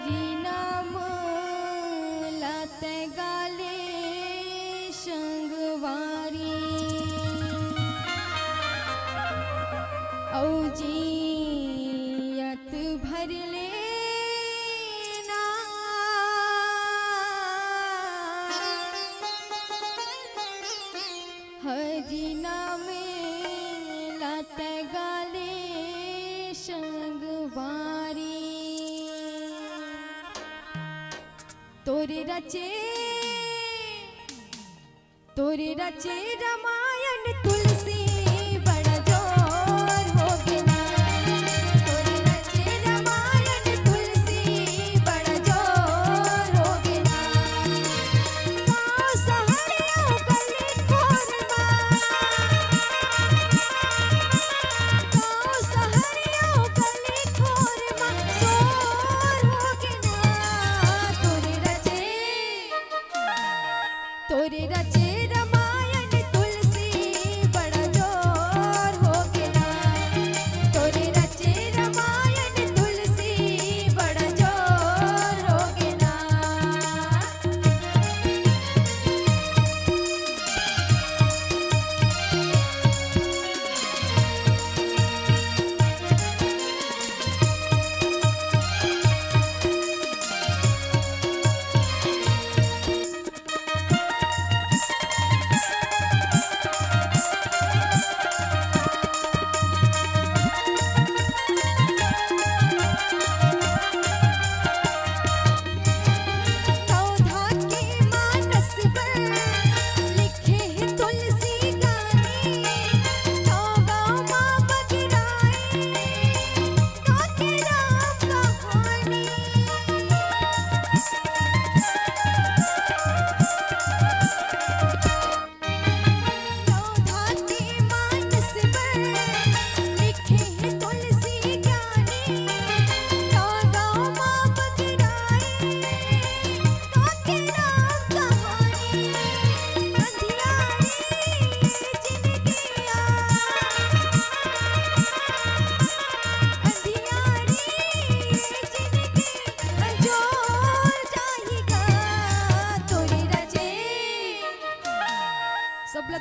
हरि नाम लाते गाले संगवारी औजियत भर लेना हरि नाम लाते गाले संगवारी तोरे रचे रामायण तुलसी बड़ा जोर हो गया तोरे रचे रामायण तुलसी बड़ा जोर हो गया गाँव सहरियों गली कोरमा गाँव सहरियों गली कोरमा शोर हो गया तोरे रचे रामायण तुलसी बड़ा जोर हो गया तोरे रचे रामायण तुलसी बड़ा जोर हो गया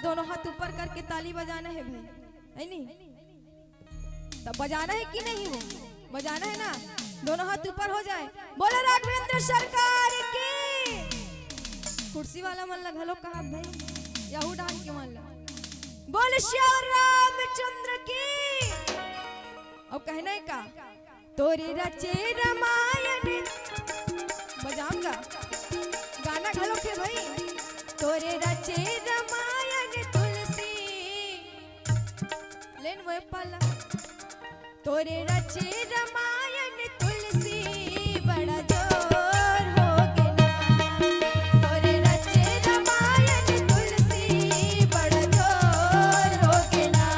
दोनों हाथ ऊपर करके ताली बजाना है भाई है नहीं तब बजाना है कि नहीं वो बजाना है ना दोनों हाथ ऊपर हो जाए बोले राघवेंद्र सरकार की कुर्सी वाला मन लग हलो कहा भाई याहू डांस के मन लग बोले श्याम रामचंद्र की अब कहना है का तोरे रचे रामायण बजाऊंगा गाना घलो के भाई तोरे रचे रामायण तुलसी लेन वो पाला तोरे रचे रामायण तुलसी बड़ा जोर हो गया तोरे रचे रामायण तुलसी बड़ा जोर हो गया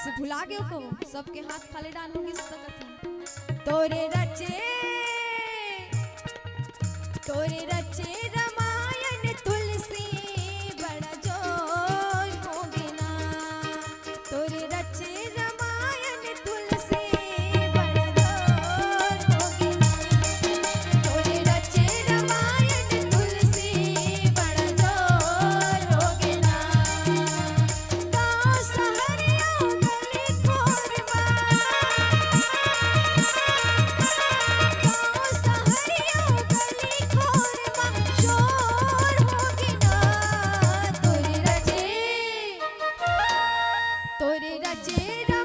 सबके हाथ खाली डाल होगी तोरे रचे रामायण तुलसी बड़ा जोर हो बिना तोरे रचे रामायण तोरे रचे